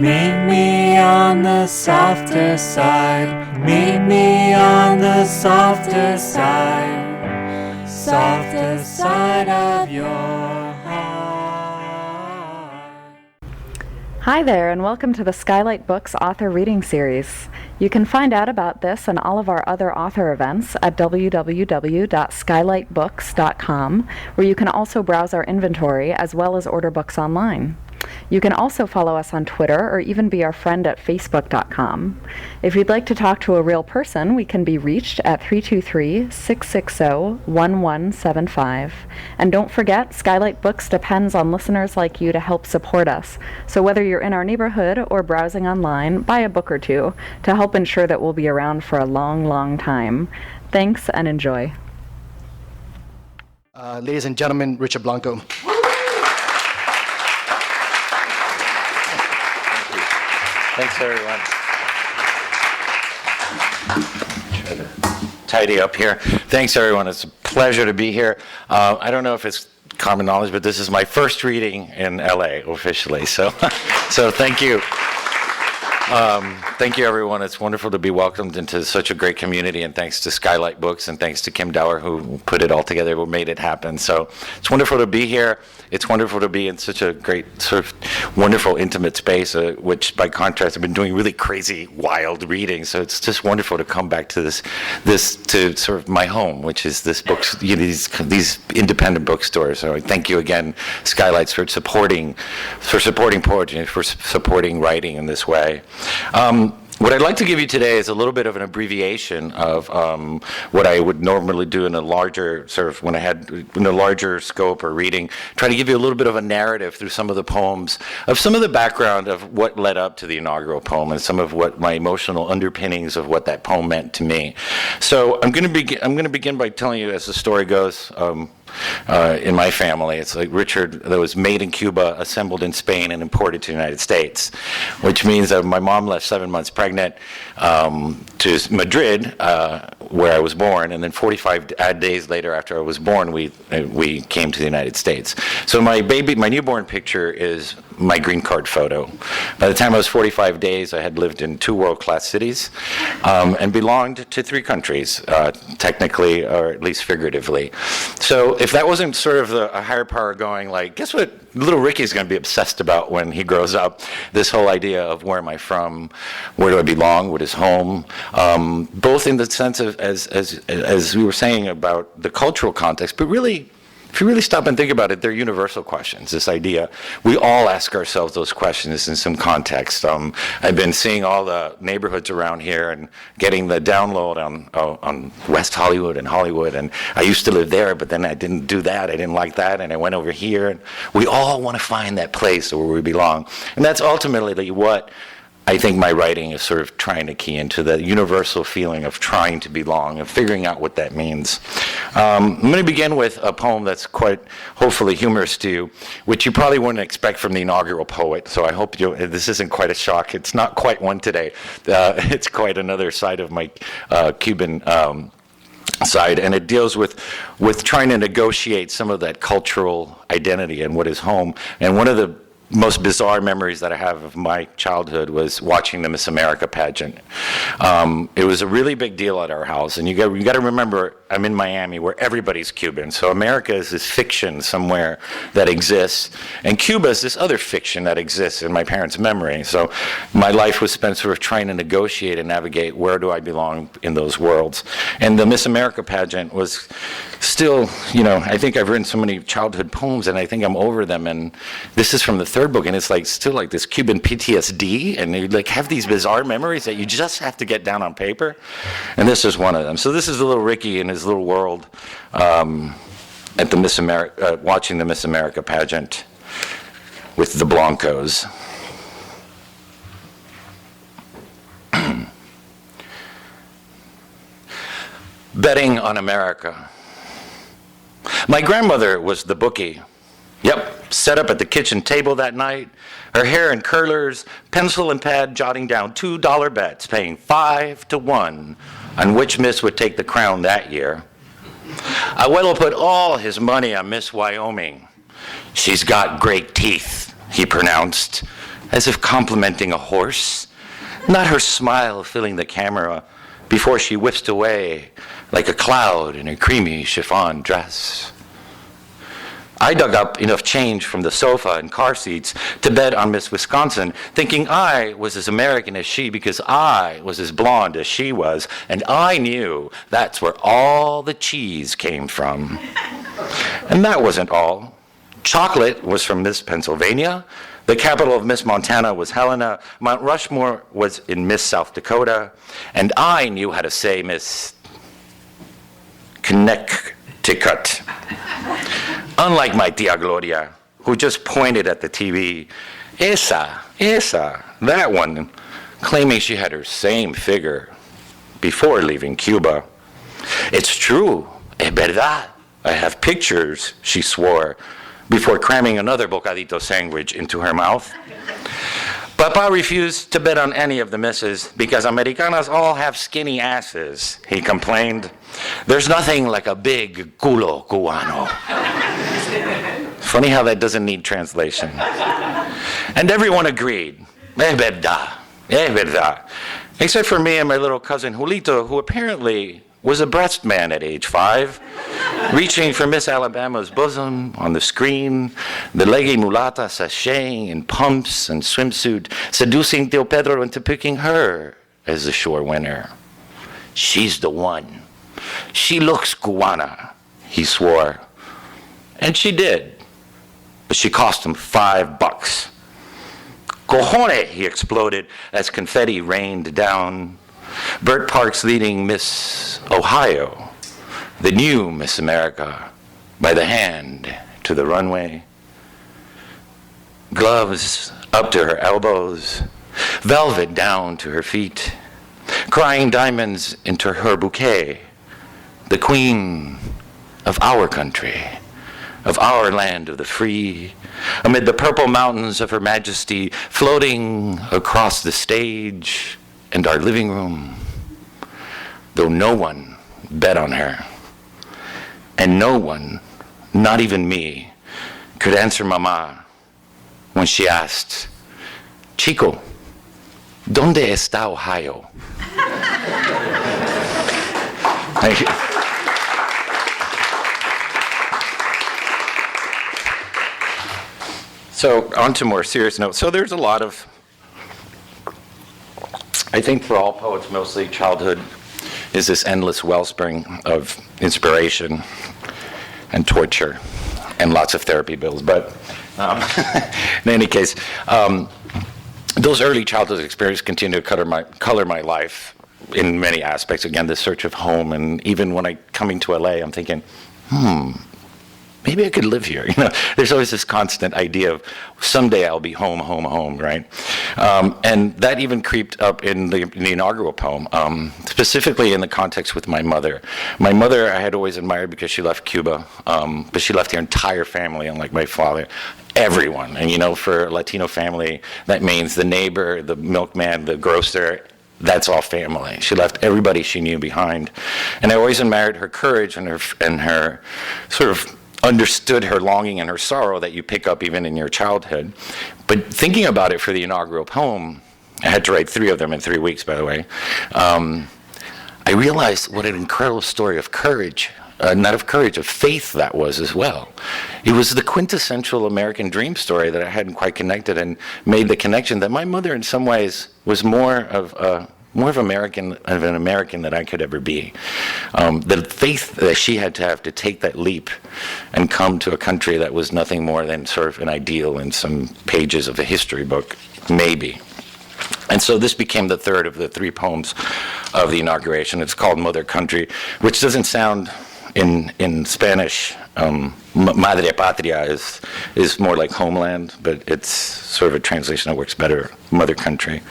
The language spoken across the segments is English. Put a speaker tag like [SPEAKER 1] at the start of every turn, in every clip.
[SPEAKER 1] Meet me on the softer side. Meet me on the softer side. Softer side of your heart.
[SPEAKER 2] Hi there, and welcome to the Skylight Books Author Reading Series. You can find out about this and all of our other author events at www.skylightbooks.com, where you can also browse our inventory as well as order books online. You can also follow us on Twitter or even be our friend at facebook.com. If you'd like to talk to a real person, we can be reached at 323-660-1175. And don't forget, Skylight Books depends on listeners like you to help support us. So whether you're in our neighborhood or browsing online, buy a book or two to help ensure that we'll be around for a long, long time. Thanks and enjoy.
[SPEAKER 3] Ladies and gentlemen, Richard Blanco.
[SPEAKER 4] Thanks, everyone. Try to tidy up here. Thanks, everyone. It's a pleasure to be here. I don't know if it's common knowledge, but this is my first reading in LA officially. So thank you. Thank you, everyone. It's wonderful to be welcomed into such a great community, and thanks to Skylight Books, and thanks to Kim Dower, who put it all together, who made it happen. So it's wonderful to be here. It's wonderful to be in such a great, sort of wonderful, intimate space, which, by contrast, I've been doing really crazy, wild reading. So it's just wonderful to come back to this to sort of my home, which is this books, these independent bookstores. So I thank you again, Skylights, for supporting poetry, for supporting writing in this way. What I'd like to give you today is a little bit of an abbreviation of what I would normally do in a larger in a larger scope or reading. Try to give you a little bit of a narrative through some of the poems, of some of the background of what led up to the inaugural poem, and some of what my emotional underpinnings of what that poem meant to me. So I'm going to begin by telling you, as the story goes. In my family, it's like Richard that was made in Cuba, assembled in Spain, and imported to the United States, which means that my mom left 7 months pregnant to Madrid, where I was born, and then 45 days later after I was born, we came to the United States. So my newborn picture is my green card photo. By the time I was 45 days, I had lived in 2 world-class cities and belonged to 3 countries, technically, or at least figuratively. So if that wasn't sort of a higher power going, like, guess what little Ricky's going to be obsessed about when he grows up? This whole idea of where am I from, where do I belong, what is home, both in the sense of, as we were saying about the cultural context, but really, if you really stop and think about it, they're universal questions. This idea, we all ask ourselves those questions in some context. I've been seeing all the neighborhoods around here and getting the download on West Hollywood, and I used to live there, but then I didn't do that, I didn't like that, and I went over here. And we all want to find that place where we belong. And that's ultimately what I think my writing is sort of trying to key into, the universal feeling of trying to belong and figuring out what that means. I'm going to begin with a poem that's quite, hopefully, humorous to you, which you probably wouldn't expect from the inaugural poet, so I hope this isn't quite a shock. It's not quite one today. It's quite another side of my Cuban side, and it deals with trying to negotiate some of that cultural identity and what is home. And one of the most bizarre memories that I have of my childhood was watching the Miss America pageant. It was a really big deal at our house, and you got to remember, I'm in Miami, where everybody's Cuban. So America is this fiction somewhere that exists, and Cuba is this other fiction that exists in my parents' memory. So my life was spent sort of trying to negotiate and navigate where do I belong in those worlds. And the Miss America pageant was still, I think I've written so many childhood poems, and I think I'm over them. And this is from the 3rd book, and it's like still like this Cuban PTSD, and you like have these bizarre memories that you just have to get down on paper. And this is one of them. So this is a little Ricky in his little world at the Miss America, watching the Miss America pageant with the Blancos. Betting on America. My grandmother was the bookie. Yep, set up at the kitchen table that night, her hair in curlers, pencil and pad jotting down $2 bets, paying 5 to 1 on which Miss would take the crown that year. Abuelo put all his money on Miss Wyoming. She's got great teeth, he pronounced, as if complimenting a horse, not her smile filling the camera before she whisked away like a cloud in her creamy chiffon dress. I dug up enough change from the sofa and car seats to bet on Miss Wisconsin, thinking I was as American as she because I was as blonde as she was, and I knew that's where all the cheese came from. And that wasn't all. Chocolate was from Miss Pennsylvania. The capital of Miss Montana was Helena. Mount Rushmore was in Miss South Dakota. And I knew how to say Miss Connecticut. Unlike my tia Gloria, who just pointed at the TV, esa, that one, claiming she had her same figure before leaving Cuba. It's true, es verdad. I have pictures, she swore, before cramming another bocadito sandwich into her mouth. Papa refused to bet on any of the misses because Americanas all have skinny asses, he complained. There's nothing like a big culo cubano. Funny how that doesn't need translation. And everyone agreed, es verdad, except for me and my little cousin Julito, who apparently was a breast man at age 5, reaching for Miss Alabama's bosom on the screen, the leggy mulata sashaying in pumps and swimsuit, seducing Tio Pedro into picking her as the sure winner. She's the one. She looks Cubana, he swore. And she did. But she cost him $5. Cojones, he exploded as confetti rained down. Bert Parks leading Miss Ohio, the new Miss America, by the hand to the runway. Gloves up to her elbows, velvet down to her feet, crying diamonds into her bouquet, the queen of our country, of our land of the free, amid the purple mountains of her majesty, floating across the stage and our living room, though no one bet on her. And no one, not even me, could answer Mama when she asked, Chico, ¿dónde está Ohio? Thank you. So on to more serious notes. So there's a lot of, I think for all poets, mostly childhood is this endless wellspring of inspiration and torture and lots of therapy bills. But in any case, those early childhood experiences continue to color my life in many aspects. Again, the search of home, and even when I'm coming to LA, I'm thinking, maybe I could live here. You know, there's always this constant idea of someday I'll be home, right? And that even creeped up in the inaugural poem, specifically in the context with my mother. My mother I had always admired because she left Cuba, but she left her entire family, unlike my father. Everyone, and you know, for a Latino family, that means the neighbor, the milkman, the grocer, that's all family. She left everybody she knew behind. And I always admired her courage and her sort of understood her longing and her sorrow that you pick up even in your childhood. But thinking about it for the inaugural poem, I had to write 3 of them in 3 weeks, by the way, I realized what an incredible story of courage, not of courage, of faith that was as well. It was the quintessential American dream story that I hadn't quite connected, and made the connection that my mother in some ways was more of an American than I could ever be. The faith that she had to have to take that leap and come to a country that was nothing more than sort of an ideal in some pages of a history book, maybe. And so this became the 3rd of the 3 poems of the inauguration. It's called Mother Country, which doesn't sound in Spanish, Madre Patria is more like homeland, but it's sort of a translation that works better, Mother Country.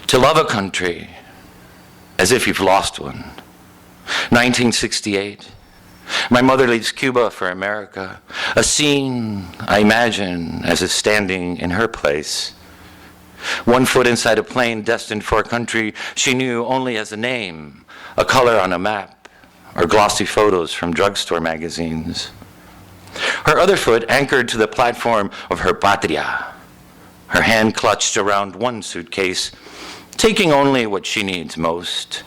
[SPEAKER 4] To love a country as if you've lost one. 1968. My mother leaves Cuba for America. A scene I imagine as if standing in her place. 1 foot inside a plane destined for a country she knew only as a name, a color on a map, or glossy photos from drugstore magazines. Her other foot anchored to the platform of her patria, her hand clutched around one suitcase, taking only what she needs most,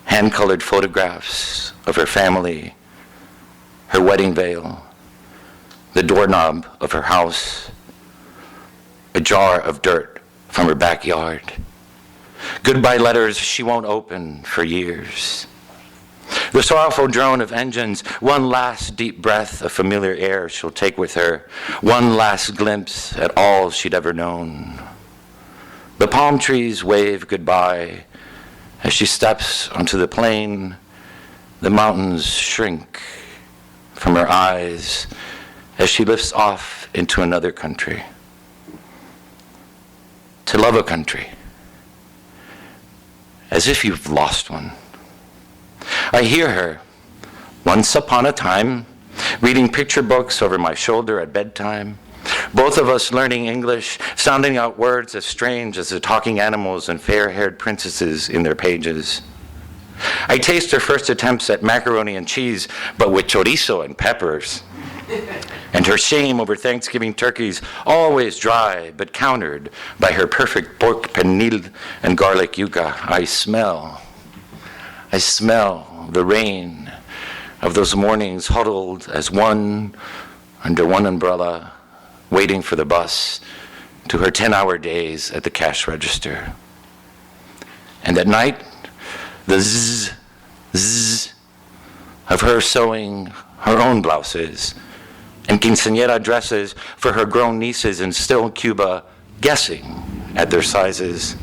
[SPEAKER 4] hand-colored photographs of her family, her wedding veil, the doorknob of her house, a jar of dirt from her backyard, goodbye letters she won't open for years, the sorrowful drone of engines, one last deep breath of familiar air she'll take with her, one last glimpse at all she'd ever known. The palm trees wave goodbye as she steps onto the plane. The mountains shrink from her eyes as she lifts off into another country. To love a country, as if you've lost one. I hear her, once upon a time, reading picture books over my shoulder at bedtime, both of us learning English, sounding out words as strange as the talking animals and fair-haired princesses in their pages. I taste her first attempts at macaroni and cheese, but with chorizo and peppers. And her shame over Thanksgiving turkeys, always dry but countered by her perfect pork pernil and garlic yuca. I smell the rain of those mornings huddled as one under one umbrella, waiting for the bus to her 10-hour days at the cash register. And at night, the zzz, zzz of her sewing her own blouses and quinceañera dresses for her grown nieces in still Cuba, guessing at their sizes.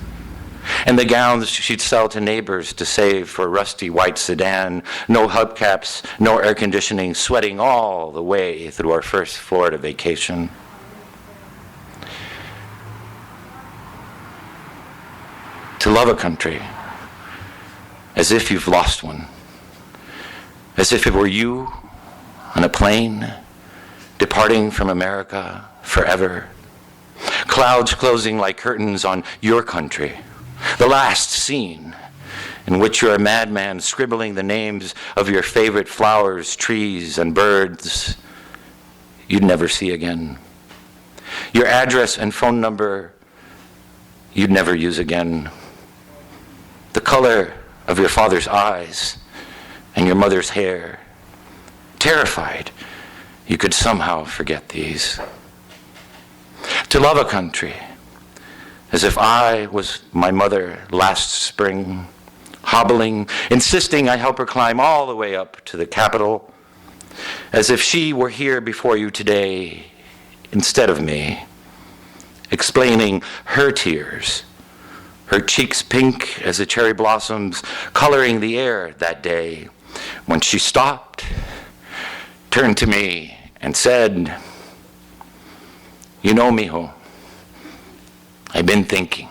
[SPEAKER 4] And the gowns she'd sell to neighbors to save for a rusty white sedan, no hubcaps, no air conditioning, sweating all the way through our first Florida vacation. To love a country as if you've lost one, as if it were you on a plane departing from America forever, clouds closing like curtains on your country, the last scene in which you're a madman scribbling the names of your favorite flowers, trees, and birds you'd never see again, your address and phone number you'd never use again, the color of your father's eyes and your mother's hair, terrified you could somehow forget these. To love a country as if I was my mother last spring, hobbling, insisting I help her climb all the way up to the Capitol, as if she were here before you today instead of me, explaining her tears, her cheeks pink as the cherry blossoms coloring the air that day, when she stopped, turned to me, and said, "You know, mijo, I've been thinking.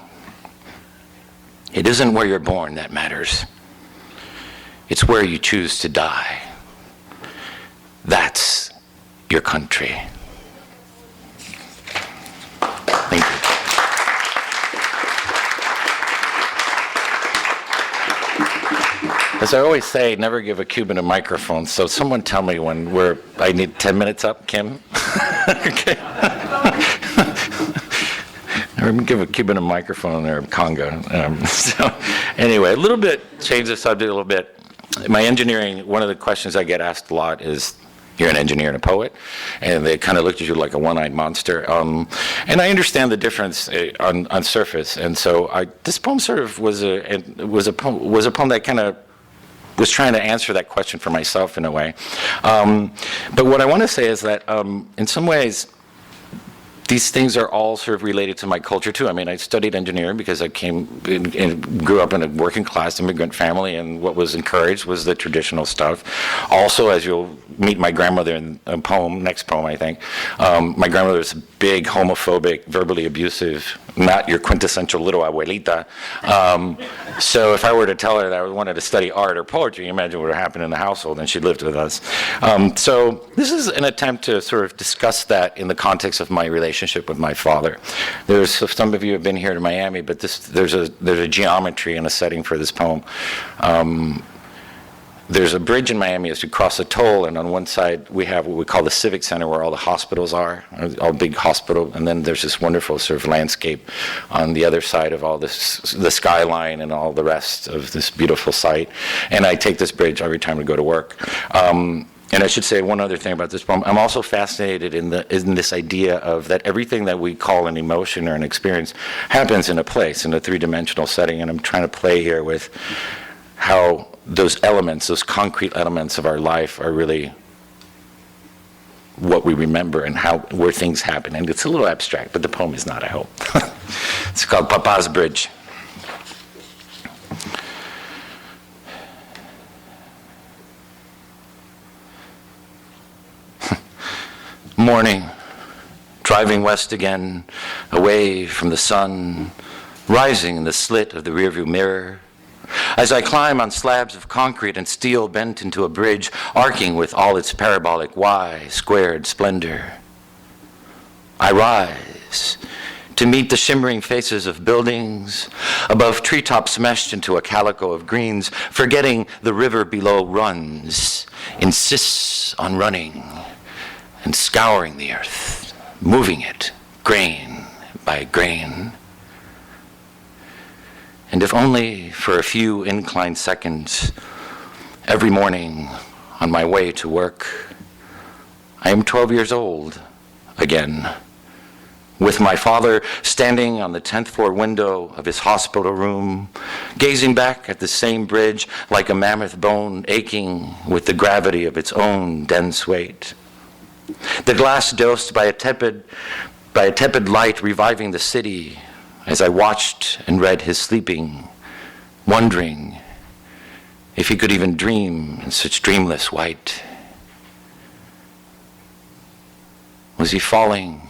[SPEAKER 4] It isn't where you're born that matters. It's where you choose to die. That's your country." Thank you. As I always say, never give a Cuban a microphone. So someone tell me when I need 10 minutes up, Kim? Okay. Or give a Cuban a microphone or a conga. So anyway, a little bit, change the subject a little bit. My engineering, one of the questions I get asked a lot is, you're an engineer and a poet, and they kind of looked at you like a one-eyed monster. And I understand the difference on surface. And so this poem sort of was a poem that kind of was trying to answer that question for myself in a way. But what I want to say is that in some ways, these things are all sort of related to my culture too. I mean, I studied engineering because I came and grew up in a working class immigrant family, and what was encouraged was the traditional stuff. Also, as you'll meet my grandmother in a poem, next poem I think, my grandmother was a big homophobic, verbally abusive, not your quintessential little abuelita. So if I were to tell her that I wanted to study art or poetry, imagine what would happen in the household, and she lived with us. So this is an attempt to sort of discuss that in the context of my relationship relationship with my father. Some of you have been here to Miami, but there's a geometry and a setting for this poem. There's a bridge in Miami as you cross a toll, and on one side we have what we call the Civic Center, where all the hospitals are, all big hospital, and then there's this wonderful sort of landscape on the other side of all this, the skyline and all the rest of this beautiful site. And I take this bridge every time we go to work. And I should say one other thing about this poem. I'm also fascinated in this idea of that everything that we call an emotion or an experience happens in a place, in a three-dimensional setting, and I'm trying to play here with how those elements, those concrete elements of our life are really what we remember and where things happen. And it's a little abstract, but the poem is not, I hope. It's called Papa's Bridge. Morning, driving west again, away from the sun, rising in the slit of the rearview mirror. As I climb on slabs of concrete and steel bent into a bridge, arcing with all its parabolic Y-squared splendor, I rise to meet the shimmering faces of buildings, above treetops meshed into a calico of greens, forgetting the river below runs, insists on running, and scouring the earth, moving it grain by grain. And if only for a few inclined seconds, every morning on my way to work, I am 12 years old again, with my father standing on the 10th floor window of his hospital room, gazing back at the same bridge like a mammoth bone aching with the gravity of its own dense weight. The glass dosed by a tepid light reviving the city as I watched and read his sleeping, wondering if he could even dream in such dreamless white. Was he falling?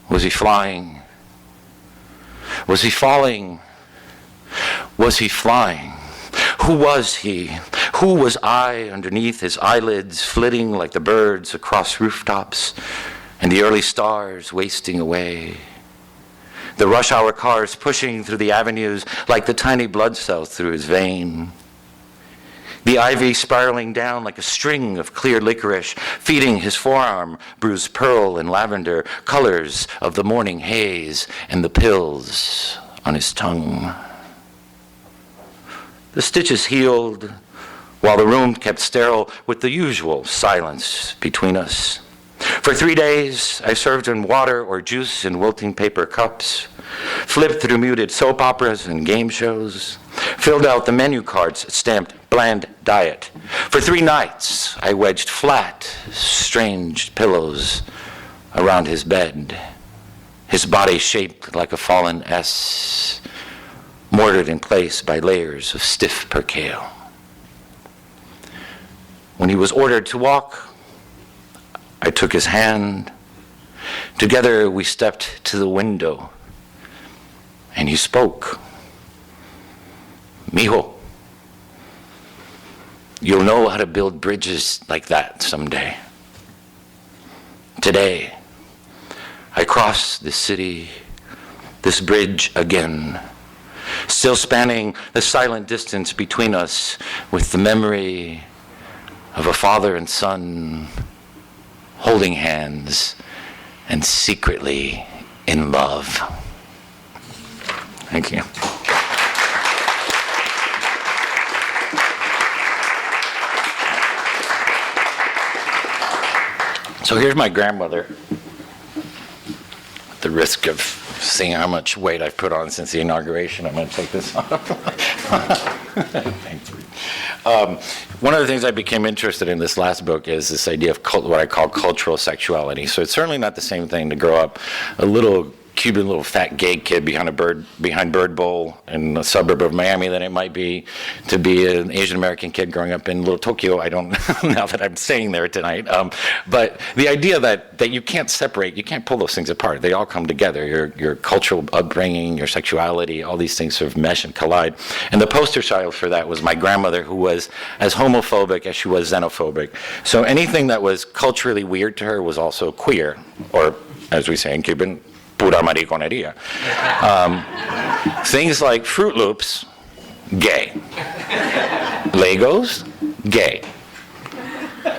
[SPEAKER 4] Was he flying? Was he falling? Was he flying? Who was he? Who was I underneath his eyelids, flitting like the birds across rooftops, and the early stars wasting away? The rush hour cars pushing through the avenues like the tiny blood cells through his vein. The ivy spiraling down like a string of clear licorice, feeding his forearm, bruised pearl and lavender, colors of the morning haze, and the pills on his tongue. The stitches healed, while the room kept sterile with the usual silence between us. For 3 days, I served him water or juice in wilting paper cups, flipped through muted soap operas and game shows, filled out the menu cards stamped bland diet. For 3 nights, I wedged flat, strange pillows around his bed, his body shaped like a fallen S, mortared in place by layers of stiff percale. When he was ordered to walk, I took his hand. Together we stepped to the window, and he spoke. Mijo, you'll know how to build bridges like that someday. Today, I cross this city, this bridge again, still spanning the silent distance between us with the memory of a father and son holding hands and secretly in love. Thank you. So here's my grandmother, at the risk of seeing how much weight I've put on since the inauguration. I'm going to take this off. Thank you. One of the things I became interested in this last book is this idea of what I call cultural sexuality. So it's certainly not the same thing to grow up a little Cuban little fat gay kid behind Bird Bowl in a suburb of Miami than it might be to be an Asian American kid growing up in Little Tokyo. I don't now that I'm staying there tonight. But the idea that you can't separate, you can't pull those things apart. They all come together. Your cultural upbringing, your sexuality, all these things sort of mesh and collide. And the poster child for that was my grandmother, who was as homophobic as she was xenophobic. So anything that was culturally weird to her was also queer, or as we say in Cuban, pura mariconería. Things like Fruit Loops, gay. Legos, gay.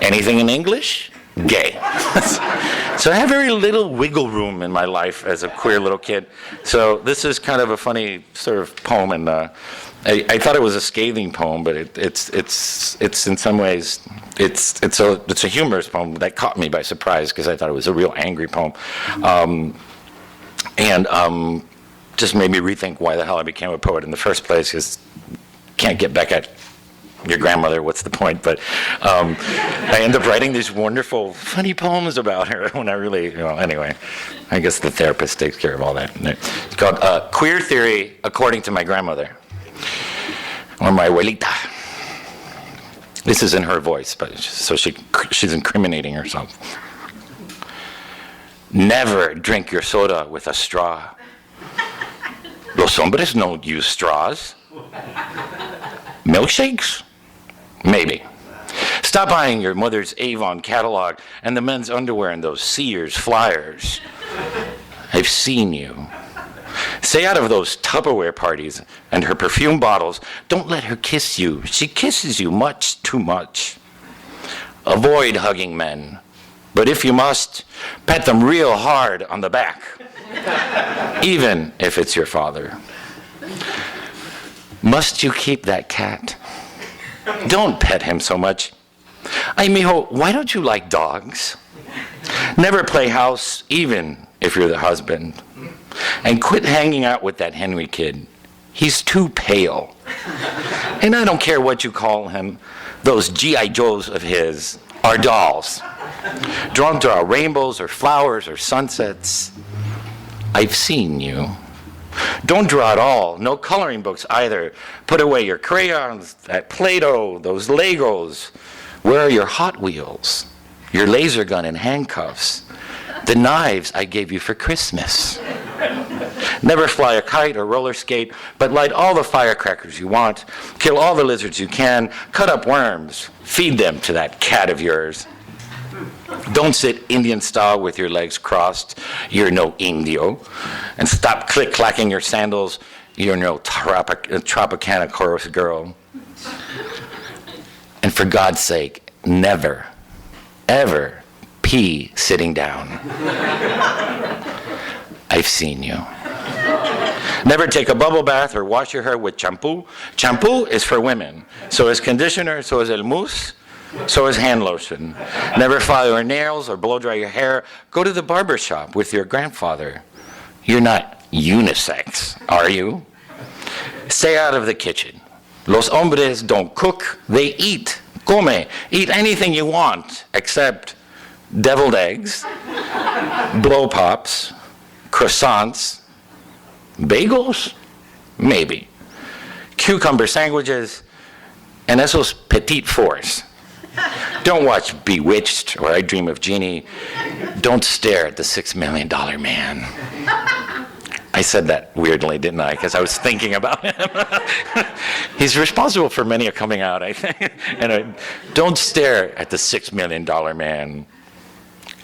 [SPEAKER 4] Anything in English, gay. So I had very little wiggle room in my life as a queer little kid. So this is kind of a funny sort of poem, and I thought it was a scathing poem, but it's in some ways it's a humorous poem that caught me by surprise because I thought it was a real angry poem. And just made me rethink why the hell I became a poet in the first place, because can't get back at your grandmother, what's the point? But I end up writing these wonderful, funny poems about her when I really, anyway, I guess the therapist takes care of all that. It's called Queer Theory According to My Grandmother, or my abuelita. This is in her voice, but so she's incriminating herself. Never drink your soda with a straw. Los hombres don't use straws. Milkshakes? Maybe. Stop buying your mother's Avon catalog and the men's underwear in those Sears flyers. I've seen you. Stay out of those Tupperware parties and her perfume bottles. Don't let her kiss you. She kisses you much too much. Avoid hugging men. But if you must, pat them real hard on the back, even if it's your father. Must you keep that cat? Don't pet him so much. Ay, mijo, why don't you like dogs? Never play house, even if you're the husband. And quit hanging out with that Henry kid. He's too pale. And I don't care what you call him. Those G.I. Joes of his are dolls. Don't draw rainbows or flowers or sunsets. I've seen you. Don't draw at all. No coloring books either. Put away your crayons, that Play-Doh, those Legos. Where are your Hot Wheels? Your laser gun and handcuffs? The knives I gave you for Christmas? Never fly a kite or roller skate, but light all the firecrackers you want. Kill all the lizards you can. Cut up worms. Feed them to that cat of yours. Don't sit Indian style with your legs crossed. You're no Indio. And stop click-clacking your sandals. You're no Tropicana chorus girl. And for God's sake, never, ever pee sitting down. I've seen you. Never take a bubble bath or wash your hair with shampoo. Shampoo is for women. So is conditioner, so is el mousse. So is hand lotion. Never file your nails or blow dry your hair. Go to the barber shop with your grandfather. You're not unisex, are you? Stay out of the kitchen. Los hombres don't cook, they eat. Come. Eat anything you want except deviled eggs, blow pops, croissants, bagels? Maybe. Cucumber sandwiches, and esos petite fours. Don't watch Bewitched or I Dream of Jeannie. Don't stare at the $6 Million Man. I said that weirdly, didn't I? Because I was thinking about him. He's responsible for many are coming out, I think. And don't stare at the $6 Million Man.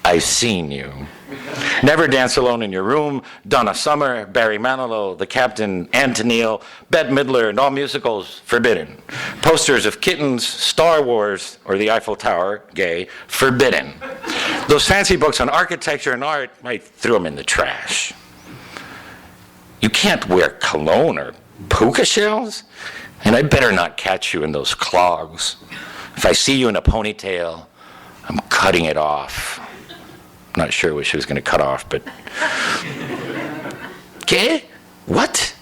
[SPEAKER 4] I've seen you. Never dance alone in your room. Donna Summer, Barry Manilow, The Captain, Antonio, Bette Midler, and all musicals, forbidden. Posters of kittens, Star Wars, or the Eiffel Tower, gay, forbidden. Those fancy books on architecture and art, I threw them in the trash. You can't wear cologne or puka shells, and I better not catch you in those clogs. If I see you in a ponytail, I'm cutting it off. Not sure what she was going to cut off, but... ¿Qué? What?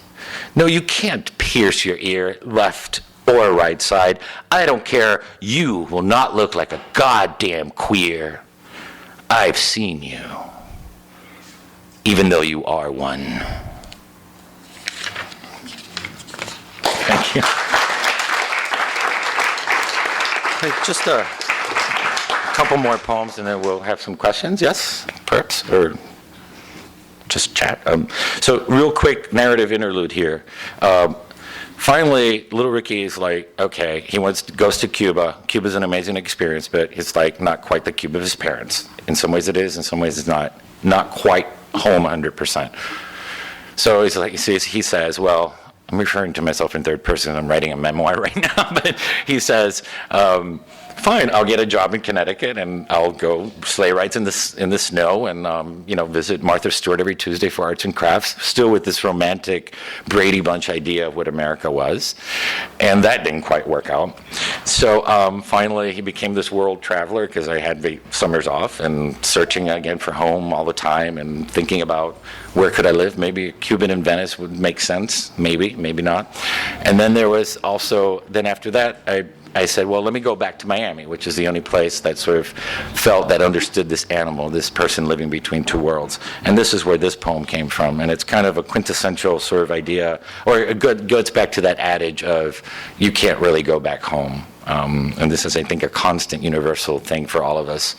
[SPEAKER 4] No, you can't pierce your ear, left or right side. I don't care. You will not look like a goddamn queer. I've seen you. even though you are one. Thank you. Hey, just a couple more poems and then we'll have some questions. Yes, perhaps, or just chat. So real quick narrative interlude here. Finally, little Ricky is like, okay, he goes to Cuba. Cuba's an amazing experience, but it's like not quite the Cuba of his parents. In some ways it is, in some ways it's not. Not quite home 100%. So he's like, he says, well, I'm referring to myself in third person. I'm writing a memoir right now, but he says, fine, I'll get a job in Connecticut and I'll go sleigh rides in the snow and visit Martha Stewart every Tuesday for arts and crafts, still with this romantic Brady Bunch idea of what America was. And that didn't quite work out. So finally he became this world traveler because I had the summers off and searching again for home all the time and thinking about where could I live? Maybe Cuban in Venice would make sense. Maybe not. And then there was also, then after that, I said, well, let me go back to Miami, which is the only place that sort of felt that understood this animal, this person living between two worlds. And this is where this poem came from. And it's kind of a quintessential sort of idea, or it goes back to that adage of you can't really go back home. And this is, I think, a constant universal thing for all of us.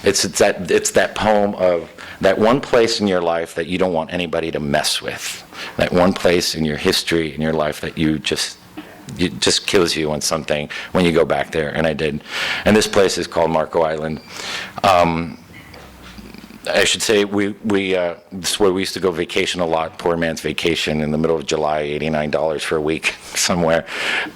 [SPEAKER 4] It's that poem of that one place in your life that you don't want anybody to mess with. That one place in your history, in your life that it just kills you on something when you go back there, and I did. And this place is called Marco Island. I should say this is where we used to go vacation a lot, poor man's vacation in the middle of July, $89 for a week somewhere.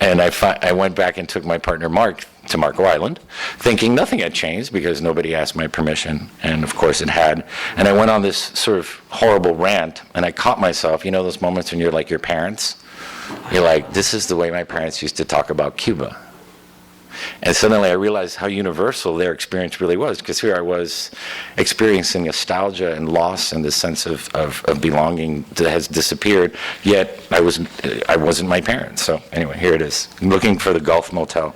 [SPEAKER 4] And I went back and took my partner Mark to Marco Island, thinking nothing had changed because nobody asked my permission, and of course it had. And I went on this sort of horrible rant, and I caught myself, those moments when you're like your parents? You're like, this is the way my parents used to talk about Cuba. And suddenly I realized how universal their experience really was, because here I was experiencing nostalgia and loss and this sense of belonging that has disappeared, yet I wasn't my parents. So anyway, here it is. I'm looking for the Gulf Motel.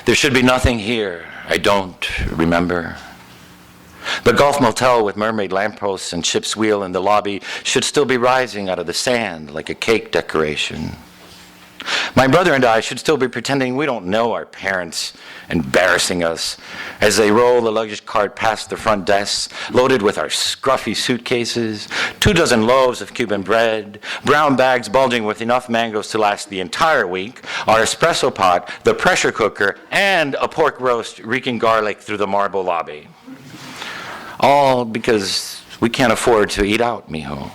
[SPEAKER 4] There should be nothing here I don't remember. The Gulf Motel with mermaid lampposts and ship's wheel in the lobby should still be rising out of the sand like a cake decoration. My brother and I should still be pretending we don't know our parents, embarrassing us as they roll the luggage cart past the front desk, loaded with our scruffy suitcases, 24 loaves of Cuban bread, brown bags bulging with enough mangoes to last the entire week, our espresso pot, the pressure cooker, and a pork roast reeking garlic through the marble lobby. All because we can't afford to eat out, mijo.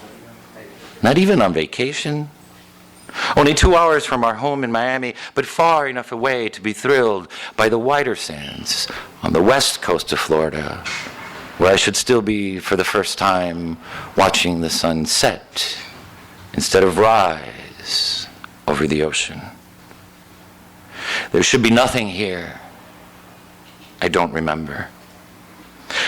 [SPEAKER 4] Not even on vacation. Only 2 hours from our home in Miami, but far enough away to be thrilled by the whiter sands on the west coast of Florida, where I should still be, for the first time, watching the sun set instead of rise over the ocean. There should be nothing here I don't remember.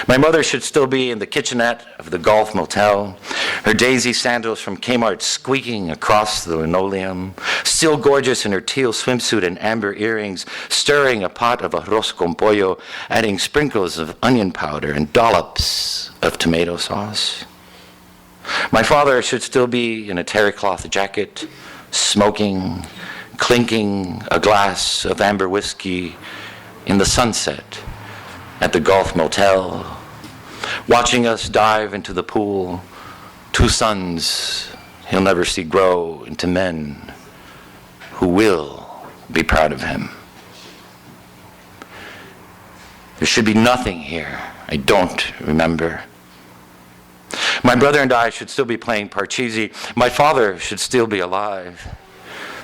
[SPEAKER 4] My mother should still be in the kitchenette of the Gulf Motel, her daisy sandals from Kmart squeaking across the linoleum, still gorgeous in her teal swimsuit and amber earrings, stirring a pot of arroz con pollo, adding sprinkles of onion powder and dollops of tomato sauce. My father should still be in a terry cloth jacket, smoking, clinking a glass of amber whiskey in the sunset at the Gulf Motel, watching us dive into the pool, 2 sons he'll never see grow into men who will be proud of him. There should be nothing here I don't remember. My brother and I should still be playing parcheesi. My father should still be alive,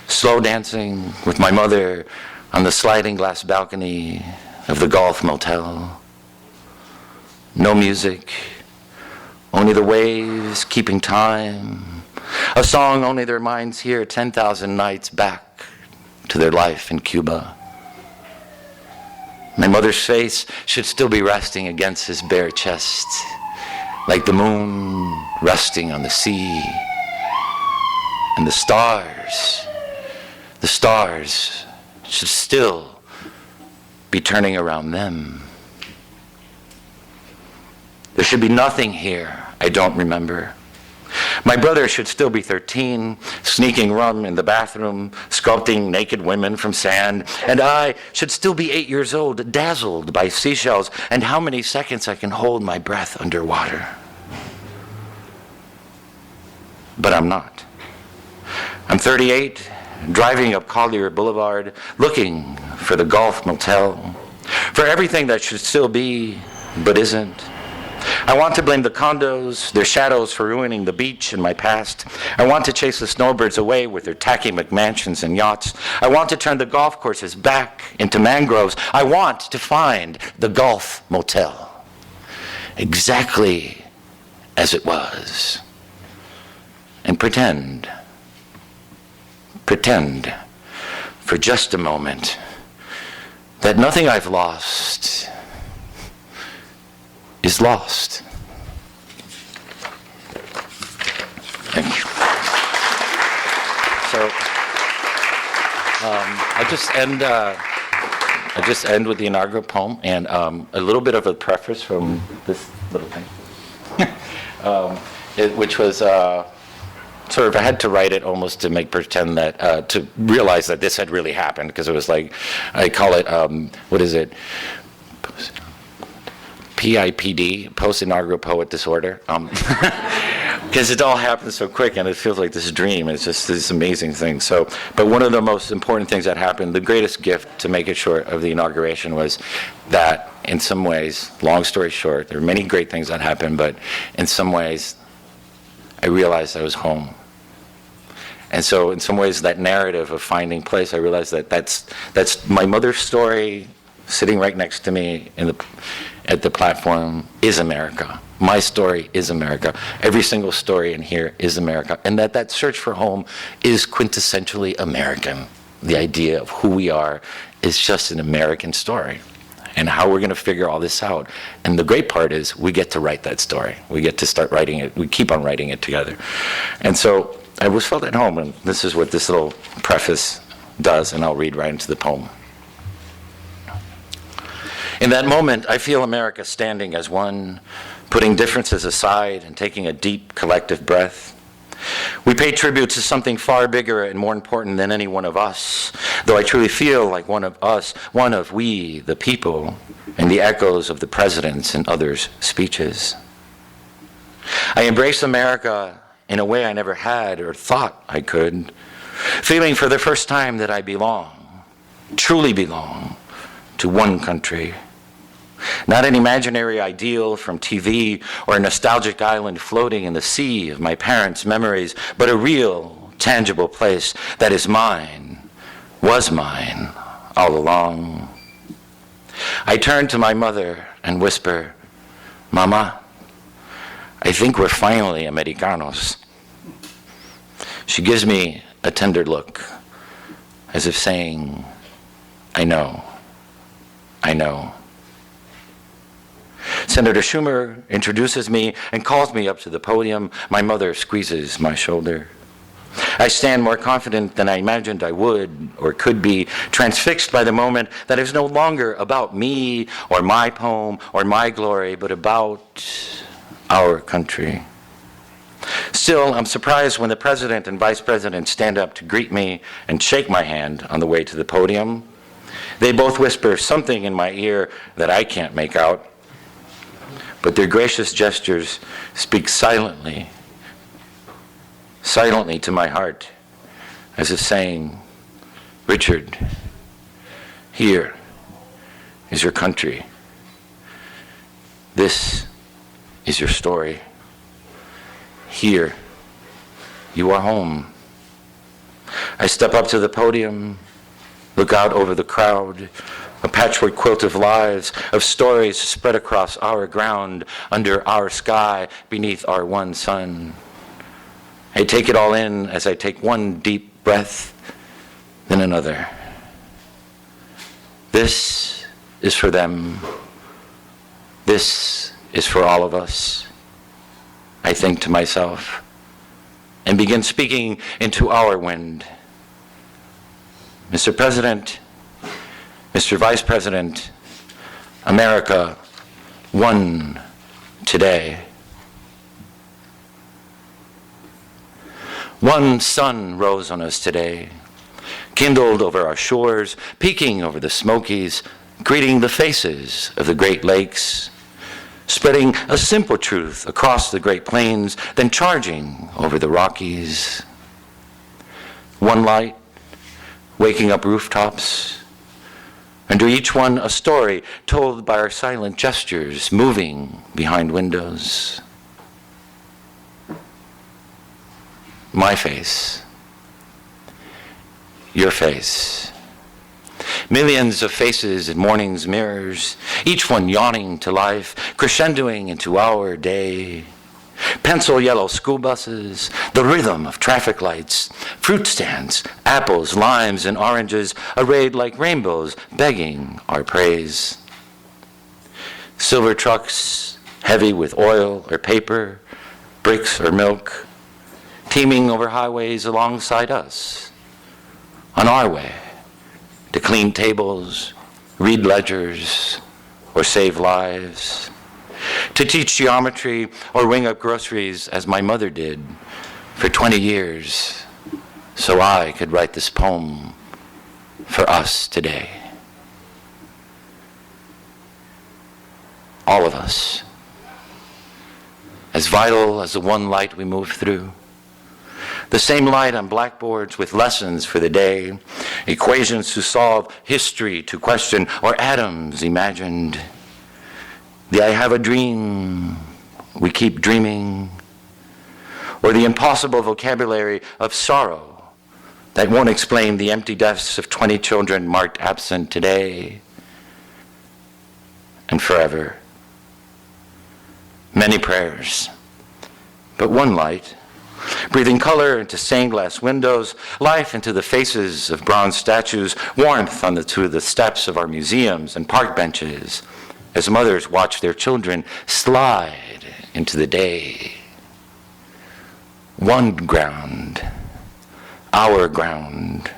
[SPEAKER 4] slow dancing with my mother on the sliding glass balcony of the Gulf Motel. No music, only the waves keeping time. A song only their minds hear 10,000 nights back to their life in Cuba. My mother's face should still be resting against his bare chest, like the moon resting on the sea. And the stars should still be turning around them. There should be nothing here I don't remember. My brother should still be 13, sneaking rum in the bathroom, sculpting naked women from sand, and I should still be 8 years old, dazzled by seashells and how many seconds I can hold my breath underwater. But I'm not. I'm 38, driving up Collier Boulevard, looking for the Golf Motel, for everything that should still be, but isn't. I want to blame the condos, their shadows for ruining the beach in my past. I want to chase the snowbirds away with their tacky McMansions and yachts. I want to turn the golf courses back into mangroves. I want to find the Golf Motel exactly as it was and pretend for just a moment that nothing I've lost is lost. Thank you. So I'll just end with the inaugural poem and a little bit of a preface from this little thing, which was sort of, I had to write it almost to make pretend that, to realize that this had really happened, because it was like, I call it, what is it? PIPD, post-inaugural poet disorder, because it all happens so quick and it feels like this dream. It's just this amazing thing. So, but one of the most important things that happened, the greatest gift, to make it short, of the inauguration was that, in some ways, long story short, there are many great things that happened, but in some ways, I realized I was home. And so, in some ways, that narrative of finding place, I realized that that's my mother's story, sitting right next to me at the platform, is America. My story is America. Every single story in here is America. And that search for home is quintessentially American. The idea of who we are is just an American story, and how we're going to figure all this out. And the great part is we get to write that story. We get to start writing it. We keep on writing it together. And so I was felt at home, and this is what this little preface does, and I'll read right into the poem. In that moment, I feel America standing as one, putting differences aside and taking a deep collective breath. We pay tribute to something far bigger and more important than any one of us, though I truly feel like one of us, one of we, the people, and the echoes of the president's and others' speeches. I embrace America in a way I never had or thought I could, feeling for the first time that I belong, truly belong, to one country. Not an imaginary ideal from TV or a nostalgic island floating in the sea of my parents' memories, but a real, tangible place that is mine, was mine all along. I turn to my mother and whisper, "Mama, I think we're finally Americanos." She gives me a tender look, as if saying, "I know, I know." Senator Schumer introduces me and calls me up to the podium. My mother squeezes my shoulder. I stand more confident than I imagined I would or could be, transfixed by the moment that is no longer about me or my poem or my glory, but about our country. Still, I'm surprised when the president and vice president stand up to greet me and shake my hand on the way to the podium. They both whisper something in my ear that I can't make out, but their gracious gestures speak silently to my heart, as if saying, "Richard, here is your country. This is your story. Here, you are home." I step up to the podium, look out over the crowd, a patchwork quilt of lives, of stories spread across our ground, under our sky, beneath our one sun. I take it all in as I take one deep breath, then another. This is for them. This is for all of us. I think to myself, and begin speaking into our wind. Mr. President, Mr. Vice President, America, one today. One sun rose on us today, kindled over our shores, peeking over the Smokies, greeting the faces of the Great Lakes, spreading a simple truth across the Great Plains, then charging over the Rockies. One light, waking up rooftops, under each one a story told by our silent gestures moving behind windows. My face, your face, millions of faces in morning's mirrors, each one yawning to life, crescendoing into our day. Pencil yellow school buses, the rhythm of traffic lights, fruit stands, apples, limes, and oranges, arrayed like rainbows, begging our praise. Silver trucks, heavy with oil or paper, bricks or milk, teeming over highways alongside us, on our way to clean tables, read ledgers, or save lives, to teach geometry or ring up groceries as my mother did for 20 years, so I could write this poem for us today. All of us, as vital as the one light we move through, the same light on blackboards with lessons for the day, equations to solve, history to question, or atoms imagined. The I have a dream, we keep dreaming, or the impossible vocabulary of sorrow that won't explain the empty deaths of 20 children marked absent today and forever. Many prayers, but one light, breathing color into stained glass windows, life into the faces of bronze statues, warmth through the steps of our museums and park benches, as mothers watch their children slide into the day. One ground, our ground,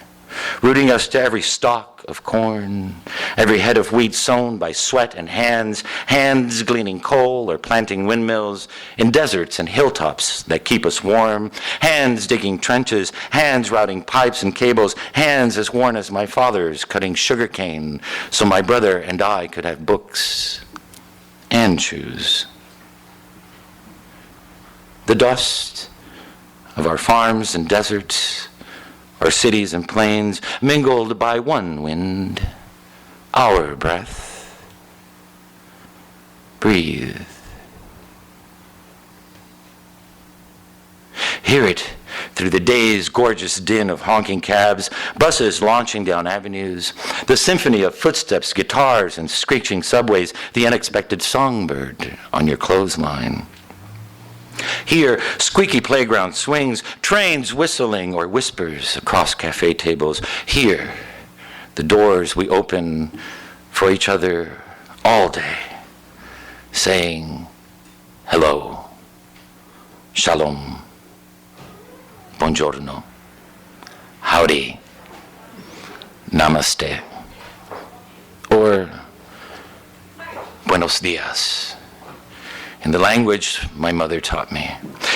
[SPEAKER 4] rooting us to every stalk of corn, every head of wheat sown by sweat and hands, hands gleaning coal or planting windmills in deserts and hilltops that keep us warm, hands digging trenches, hands routing pipes and cables, hands as worn as my father's cutting sugarcane so my brother and I could have books and shoes. The dust of our farms and deserts, our cities and plains, mingled by one wind, our breath. Breathe. Hear it through the day's gorgeous din of honking cabs, buses launching down avenues, the symphony of footsteps, guitars, and screeching subways, the unexpected songbird on your clothesline. Here, squeaky playground swings, trains whistling or whispers across cafe tables. Here, the doors we open for each other all day, saying hello, shalom, buongiorno, howdy, namaste, or buenos dias, in the language my mother taught me.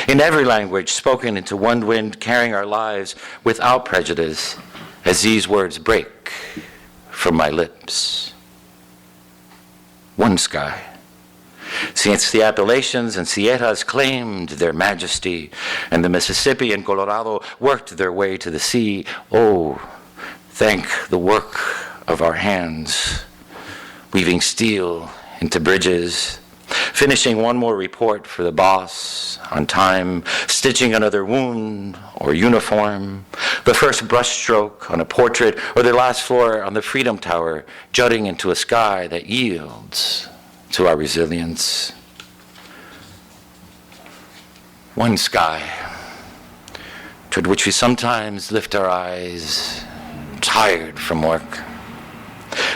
[SPEAKER 4] In every language spoken into one wind, carrying our lives without prejudice, as these words break from my lips. One sky. Since the Appalachians and Sierras claimed their majesty, and the Mississippi and Colorado worked their way to the sea, oh, thank the work of our hands, weaving steel into bridges, finishing one more report for the boss on time, stitching another wound or uniform, the first brushstroke on a portrait, or the last floor on the Freedom Tower, jutting into a sky that yields to our resilience. One sky, toward which we sometimes lift our eyes, tired from work.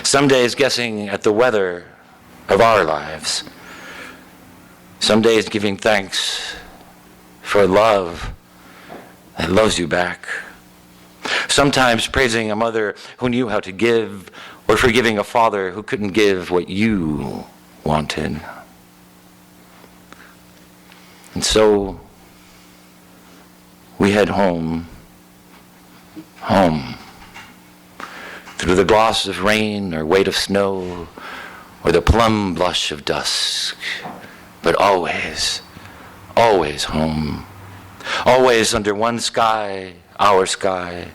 [SPEAKER 4] Some days guessing at the weather of our lives. Some days giving thanks for love that loves you back. Sometimes praising a mother who knew how to give, or forgiving a father who couldn't give what you wanted. And so we head home, through the gloss of rain or weight of snow, or the plum blush of dusk, but always, always home. Always under one sky, our sky,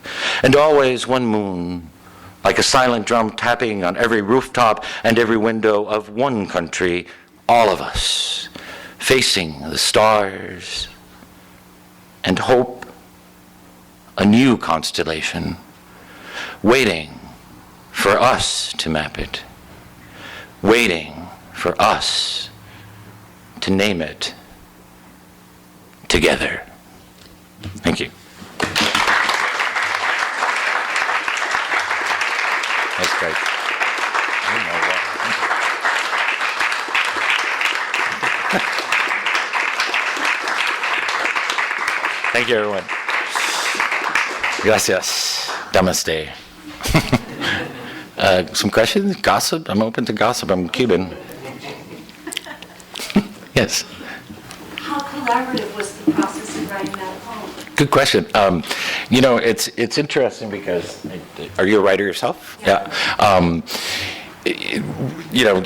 [SPEAKER 4] and always one moon, like a silent drum tapping on every rooftop and every window of one country, all of us, facing the stars, and hope, a new constellation, waiting for us to map it, waiting for us to name it together. Thank you. That's great. Thank you, everyone. Gracias. Namaste. Some questions? Gossip? I'm open to gossip. I'm Cuban. Yes.
[SPEAKER 5] How collaborative was the process of writing that poem?
[SPEAKER 4] Good question. It's interesting because, are you a writer yourself? Yeah.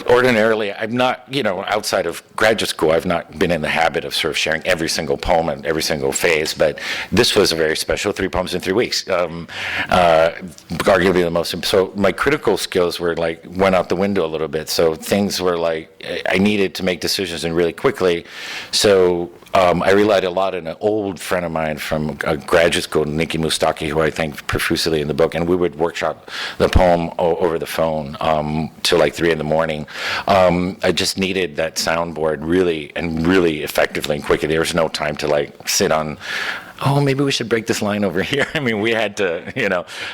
[SPEAKER 4] Ordinarily, I'm not, outside of graduate school, I've not been in the habit of sort of sharing every single poem and every single phase, but this was a very special 3 poems in 3 weeks. Arguably the most, so my critical skills went out the window a little bit. So things were I needed to make decisions and really quickly. So I relied a lot on an old friend of mine from graduate school, Nikki Mustaki, who I thank profusely in the book, and we would workshop the poem over the phone till 3 in the morning. I just needed that soundboard really effectively and quickly. There was no time to sit on, maybe we should break this line over here. I mean, we had to,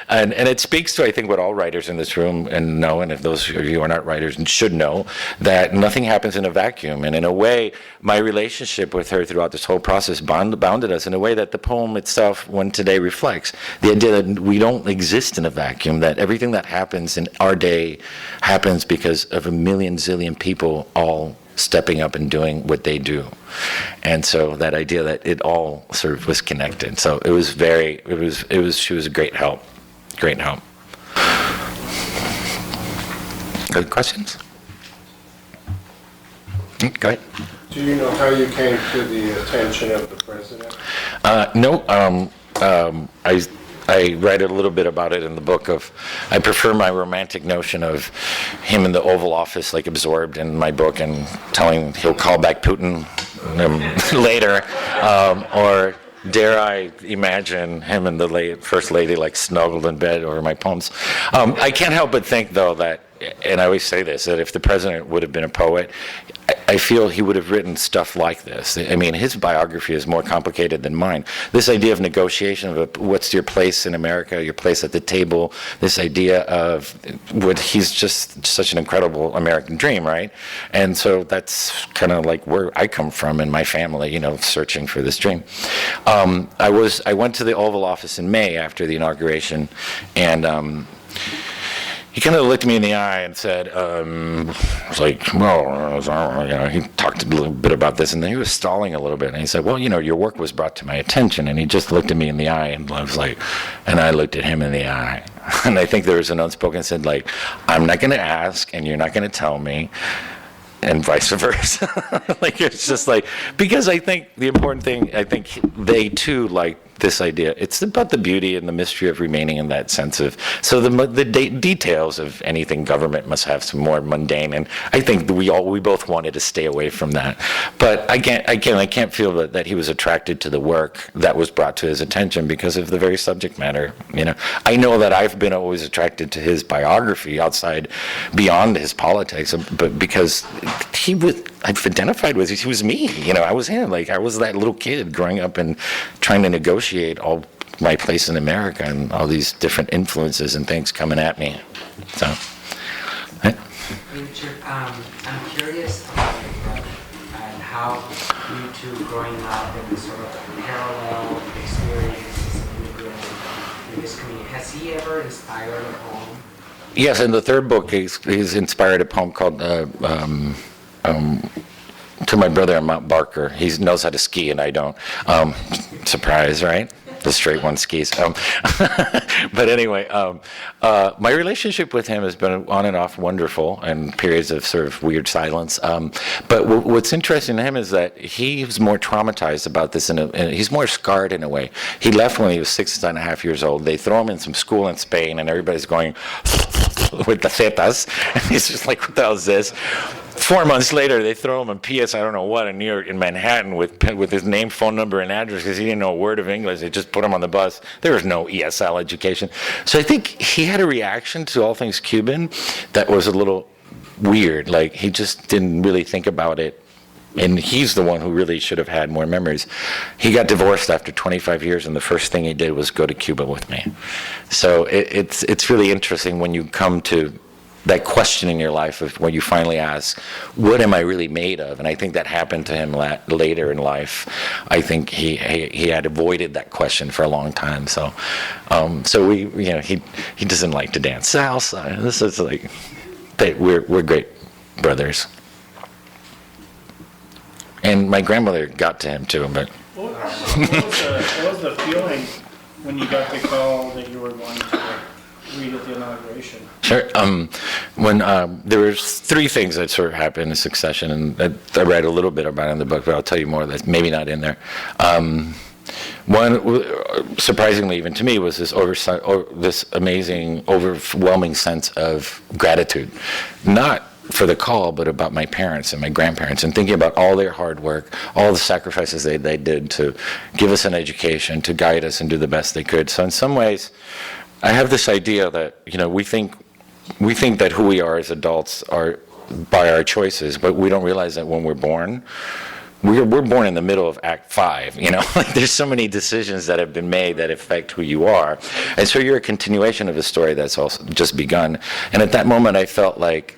[SPEAKER 4] and it speaks to, I think, what all writers in this room know, and if those of you are not writers should know, that nothing happens in a vacuum. And in a way, my relationship with her throughout this whole process bounded us in a way that the poem itself, one today, reflects. The idea that we don't exist in a vacuum, that everything that happens in our day happens because of a million zillion people all stepping up and doing what they do. And so that idea that it all sort of was connected. So she was a great help. Great help. Good questions? Go ahead.
[SPEAKER 6] Do you know how you came to the attention of the president?
[SPEAKER 4] No. I write a little bit about it in the book I prefer my romantic notion of him in the Oval Office, absorbed in my book and telling he'll call back Putin later, or dare I imagine him and the First Lady snuggled in bed over my poems. I can't help but think, though, that, and I always say this, that if the president would have been a poet, I feel he would have written stuff like this. I mean, his biography is more complicated than mine. This idea of negotiation, of what's your place in America, your place at the table, this idea of he's just such an incredible American dream, right? And so that's kind of where I come from in my family, searching for this dream. I went to the Oval Office in May after the inauguration, and he kind of looked me in the eye and said, he talked a little bit about this, and then he was stalling a little bit, and he said, your work was brought to my attention, and he just looked at me in the eye, and I was and I looked at him in the eye, and I think there was an unspoken said, I'm not going to ask, and you're not going to tell me, and vice versa. It's just because I think the important thing, I think they too this idea. It's about the beauty and the mystery of remaining in that sense of, so the details of anything government must have some more mundane, and I think we both wanted to stay away from that. But I can't feel that he was attracted to the work that was brought to his attention because of the very subject matter. I know that I've been always attracted to his biography beyond his politics, but because I've identified with, he was me, I was him. I was that little kid growing up and trying to negotiate all my place in America and all these different influences and things coming at me. So, right?
[SPEAKER 7] Richard, I'm curious about your brother. and how you two growing up in the sort of parallel experience as an immigrant in this community. Has he ever inspired a poem?
[SPEAKER 4] Yes, in the third book, he's inspired a poem called To My Brother on Mount Barker. He knows how to ski and I don't. Surprise, right? The straight one skis. But anyway, my relationship with him has been on and off wonderful, and periods of sort of weird silence. But what's interesting to him is that he's more traumatized about this, and he's more scarred in a way. He left when he was 6.5 years old. They throw him in some school in Spain, and everybody's going with the zetas, and he's just like, what the hell is this? 4 months later, they throw him in PS, I don't know what, in New York, in Manhattan, with his name, phone number, and address, because he didn't know a word of English. They just put him on the bus. There was no ESL education. So I think he had a reaction to all things Cuban that was a little weird. Like, he just didn't really think about it. And he's the one who really should have had more memories. He got divorced after 25 years, and the first thing he did was go to Cuba with me. So it's really interesting when you come to that question in your life of when you finally ask, what am I really made of? And I think that happened to him later in life. I think he had avoided that question for a long time. So he doesn't like to dance salsa. This is like, we're great brothers. And my grandmother got to him too, but.
[SPEAKER 8] What was the feeling when you got the call that you were going to read at the inauguration?
[SPEAKER 4] Sure. When there were three things that sort of happened in succession, and I read a little bit about it in the book, but I'll tell you more that's maybe not in there. One, surprisingly even to me, was this amazing, overwhelming sense of gratitude, not for the call, but about my parents and my grandparents, and thinking about all their hard work, all the sacrifices they did to give us an education, to guide us and do the best they could. So in some ways, I have this idea that, we think that who we are as adults are by our choices, but we don't realize that when we're born born in the middle of Act 5, like there's so many decisions that have been made that affect who you are. And so you're a continuation of a story that's also just begun. And at that moment, I felt like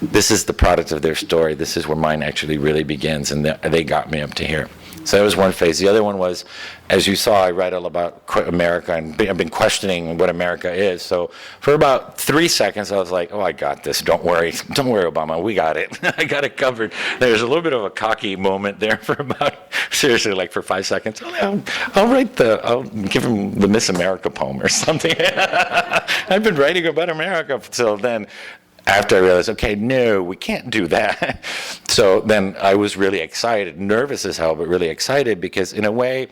[SPEAKER 4] this is the product of their story. This is where mine actually really begins, and they got me up to here. So that was one phase. The other one was, as you saw, I write all about America, and I've been questioning what America is. So for about 3 seconds, I was like, oh, I got this. Don't worry, Obama, we got it. I got it covered. There's a little bit of a cocky moment there for about, seriously, like for 5 seconds. I'll give him the Miss America poem or something. I've been writing about America till then. After I realized, okay, no, we can't do that. So then I was really excited, nervous as hell, but really excited, because in a way,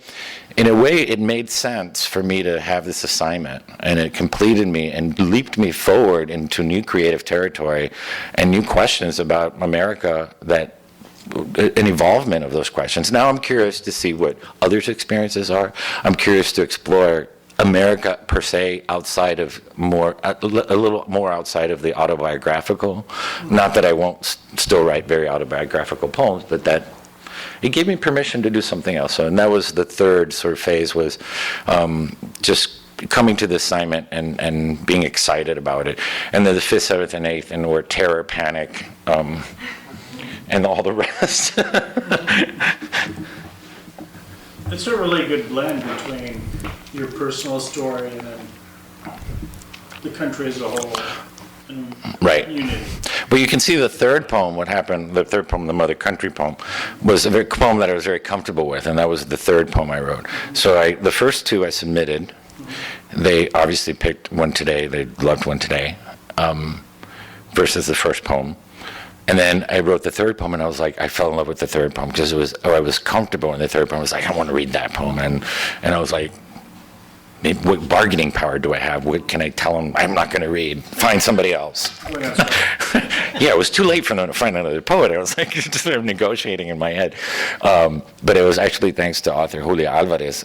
[SPEAKER 4] it made sense for me to have this assignment, and it completed me and leaped me forward into new creative territory and new questions about America, that an evolvement of those questions. Now I'm curious to see what others' experiences are. I'm curious to explore America per se, outside of a little more outside of the autobiographical. Not that I won't still write very autobiographical poems, but that it gave me permission to do something else. So, and that was the third sort of phase, was just coming to the assignment and being excited about it. And then the 5th, 7th, and 8th, and were terror, panic, and all the rest.
[SPEAKER 8] It's a really good blend between your personal story and then the country as a whole. And
[SPEAKER 4] right.
[SPEAKER 8] Unity.
[SPEAKER 4] But you can see the third poem, what happened, the third poem, the Mother Country poem, was a poem that I was very comfortable with, and that was the third poem I wrote. So the first two I submitted. They obviously picked One Today, they loved One Today, versus the first poem. And then I wrote the third poem, and I was like, I fell in love with the third poem, because I was comfortable in the third poem. I was like, I want to read that poem. And I was like, what bargaining power do I have? What can I tell them I'm not going to read? Find somebody else. Yeah, it was too late for them to find another poet. I was like just sort of negotiating in my head. But it was actually thanks to author Julia Alvarez,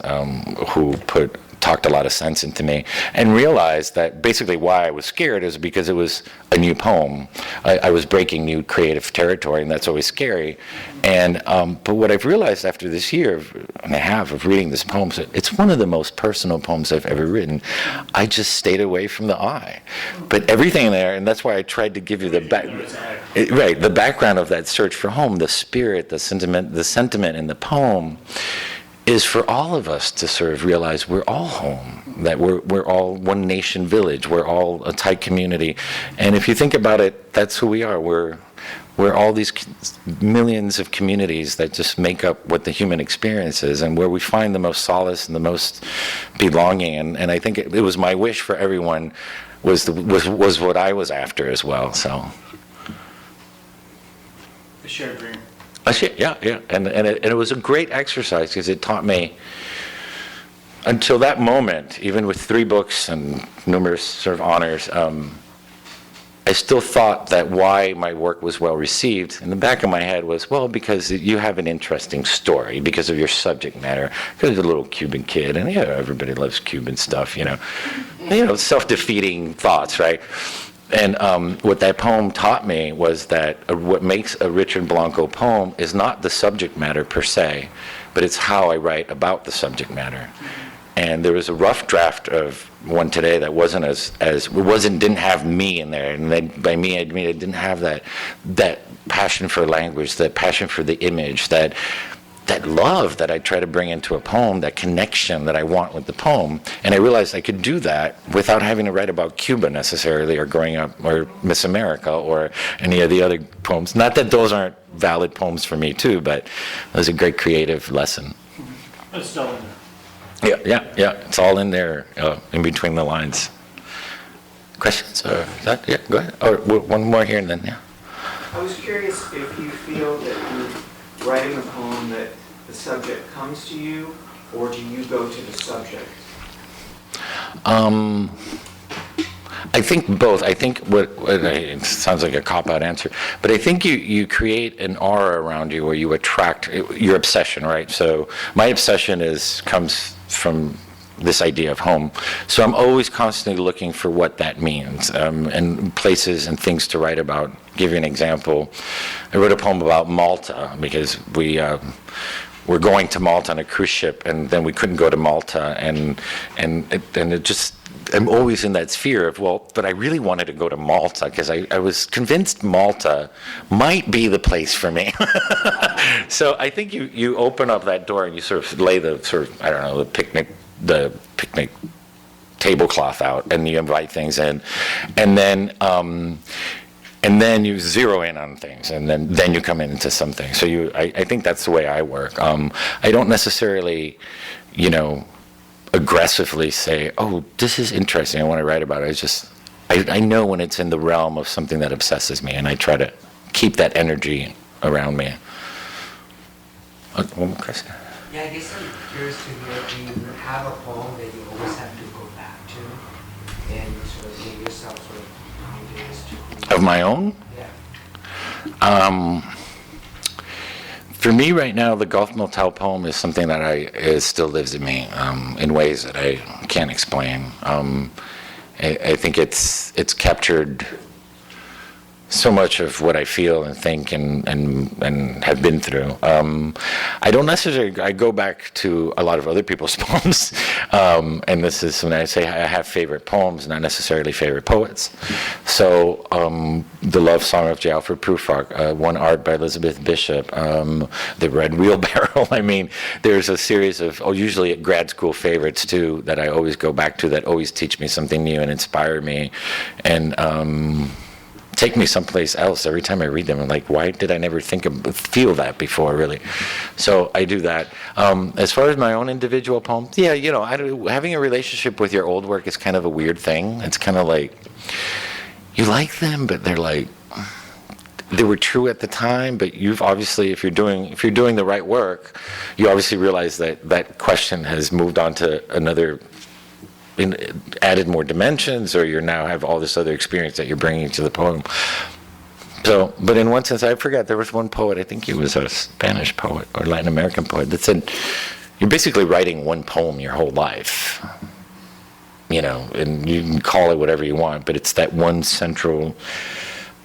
[SPEAKER 4] who put talked a lot of sense into me, and realized that basically why I was scared is because it was a new poem. I was breaking new creative territory, and that's always scary. And but what I've realized after this year and a half of reading this poem, it's one of the most personal poems I've ever written. I just stayed away from the I, but everything there, and that's why I tried to give you the the background of that search for home, the spirit, the sentiment in the poem, is for all of us to sort of realize we're all home, that we're all one nation village, we're all a tight community. And if you think about it, that's who we are. We're all these millions of communities that just make up what the human experience is, and where we find the most solace and the most belonging. And I think it was my wish for everyone was what I was after as well. So
[SPEAKER 8] A shared dream.
[SPEAKER 4] Yeah, and it was a great exercise because it taught me, until that moment, even with 3 books and numerous sort of honors, I still thought that why my work was well received in the back of my head was, well, because you have an interesting story, because of your subject matter, because you're a little Cuban kid, and everybody loves Cuban stuff, self-defeating thoughts, right? And what that poem taught me was that what makes a Richard Blanco poem is not the subject matter per se, but it's how I write about the subject matter. And there was a rough draft of one today that didn't have me in there. And by me, I mean it didn't have that passion for language, that passion for the image, that love that I try to bring into a poem, that connection that I want with the poem. And I realized I could do that without having to write about Cuba necessarily, or growing up, or Miss America, or any of the other poems. Not that those aren't valid poems for me too, but it was a great creative lesson.
[SPEAKER 8] It's still in there.
[SPEAKER 4] Yeah. It's all in there, in between the lines. Questions? Or is that, yeah, go ahead. Or one more here and then, yeah.
[SPEAKER 7] I was curious if you feel that you're writing a poem that the subject comes to you, or do you go to the subject?
[SPEAKER 4] I think both. I think it sounds like a cop-out answer, but I think you create an aura around you where you attract your obsession, right? So my obsession comes from this idea of home. So I'm always constantly looking for what that means, and places and things to write about. Give you an example. I wrote a poem about Malta because we're going to Malta on a cruise ship, and then we couldn't go to Malta, and it just, I'm always in that sphere of, but I really wanted to go to Malta because I was convinced Malta might be the place for me. So I think you open up that door and you sort of lay the picnic tablecloth out, and you invite things in, and then you zero in on things, and then you come into something. So I think that's the way I work. I don't necessarily, aggressively say, oh, this is interesting, I want to write about it. I know when it's in the realm of something that obsesses me, and I try to keep that energy around me. One more question?
[SPEAKER 7] Yeah, I guess I'm curious to hear, do you have a poem that you always have to go back to and sort of give yourself sort of grounded as to who?
[SPEAKER 4] Of my own?
[SPEAKER 7] Yeah.
[SPEAKER 4] For me right now, the Gulf Motel poem is something that it still lives in me in ways that I can't explain. I think it's captured so much of what I feel and think and have been through. I don't necessarily, I go back to a lot of other people's poems, and this is when I say I have favorite poems, not necessarily favorite poets. So the Love Song of J. Alfred Prufrock, One Art by Elizabeth Bishop, The Red Wheelbarrow. I mean, there's a series of, usually at grad school favorites too, that I always go back to, that always teach me something new and inspire me, and take me someplace else every time I read them. I'm like, why did I never feel that before, really? So I do that. As far as my own individual poems, yeah, having a relationship with your old work is kind of a weird thing. It's kind of like, you like them, but they're like, they were true at the time, but you've obviously, if you're doing the right work, you obviously realize that question has moved on to another, added more dimensions, or you now have all this other experience that you're bringing to the poem. So, but in one sense, I forgot, there was one poet, I think he was a Spanish poet or Latin American poet, that said, you're basically writing one poem your whole life. You know, and you can call it whatever you want, but it's that one central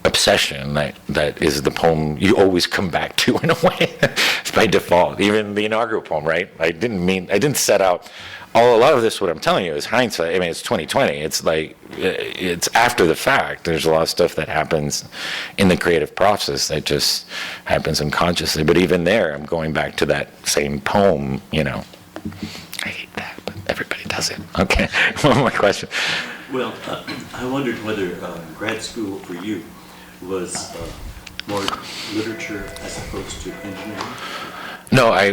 [SPEAKER 4] obsession that is the poem you always come back to in a way. It's by default. Even the inaugural poem, right? I didn't set out. A lot of this, what I'm telling you, is hindsight. I mean, it's 2020. It's like, it's after the fact. There's a lot of stuff that happens in the creative process that just happens unconsciously. But even there, I'm going back to that same poem, you know. I hate that, but everybody does it. Okay, one more question.
[SPEAKER 9] Well, I wondered whether grad school for you was more literature as opposed to engineering?
[SPEAKER 4] No, I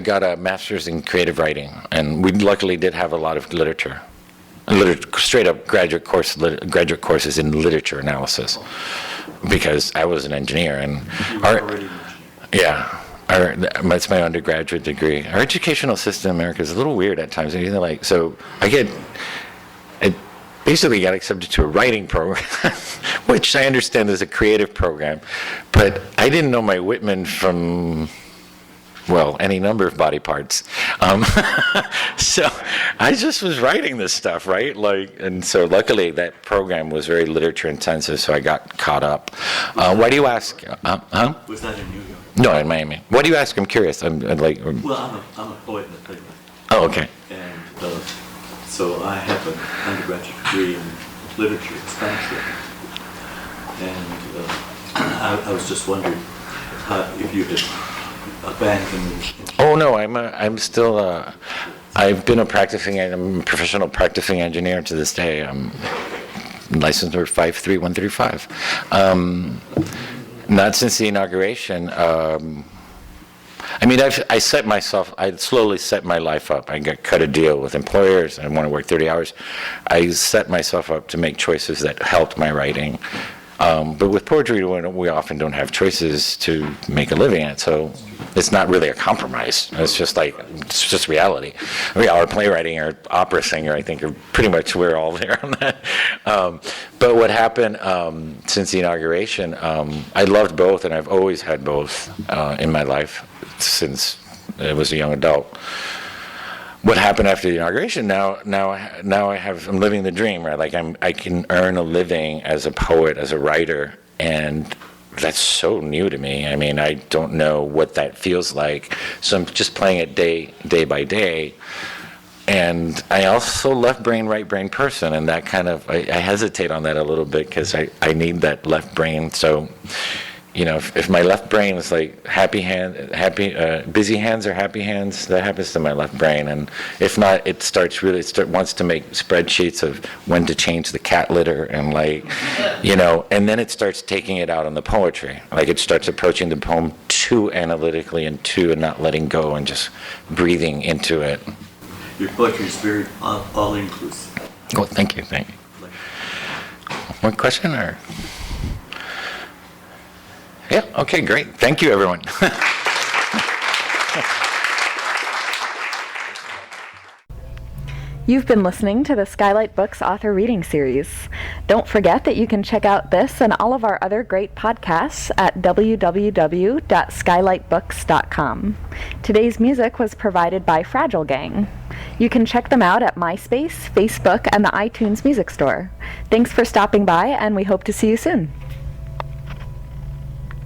[SPEAKER 4] got a master's in creative writing, and we luckily did have a lot of literature. Straight up graduate courses in literature analysis, because I was an engineer, and
[SPEAKER 9] you were already an engineer.
[SPEAKER 4] Yeah, that's my undergraduate degree. Our educational system in America is a little weird at times. So I basically got accepted to a writing program, which I understand is a creative program, but I didn't know my Whitman from, well, any number of body parts. So I just was writing this stuff, right? And so luckily that program was very literature intensive, so I got caught up. Why do you ask?
[SPEAKER 9] Was that in New York?
[SPEAKER 4] No, in Miami. Why do you ask? I'm curious.
[SPEAKER 9] Well, I'm a poet and a playwright.
[SPEAKER 4] Oh, okay.
[SPEAKER 9] And so I have an undergraduate degree in literature, Spanish literature. And I was just wondering if you had abandoned.
[SPEAKER 4] Oh no, I'm still. I've been I'm a professional practicing engineer to this day. I'm license number 53135. Not since the inauguration. I mean, I slowly set my life up. I cut a deal with employers. I want to work 30 hours. I set myself up to make choices that helped my writing. But with poetry, we often don't have choices to make a living at, so it's not really a compromise. It's just reality. I mean, our playwriting or opera singer, I think, are pretty much, we're all there on that. But what happened since the inauguration, I loved both, and I've always had both in my life since I was a young adult. What happened after the inauguration? Now I'm living the dream, right? Like I can earn a living as a poet, as a writer, and that's so new to me. I mean, I don't know what that feels like. So I'm just playing it day by day. And I also left brain, right brain person, and that kind of, I hesitate on that a little bit because I need that left brain. So, you know, if my left brain is like busy hands or happy hands, that happens to my left brain. And if not, it wants to make spreadsheets of when to change the cat litter and and then it starts taking it out on the poetry. Like it starts approaching the poem too analytically and not letting go and just breathing into it.
[SPEAKER 9] Your poetry is very all-inclusive.
[SPEAKER 4] Oh, thank you. One question or? Yeah, okay, great. Thank you, everyone.
[SPEAKER 2] You've been listening to the Skylight Books author reading series. Don't forget that you can check out this and all of our other great podcasts at www.skylightbooks.com. Today's music was provided by Fragile Gang. You can check them out at MySpace, Facebook, and the iTunes Music Store. Thanks for stopping by, and we hope to see you soon.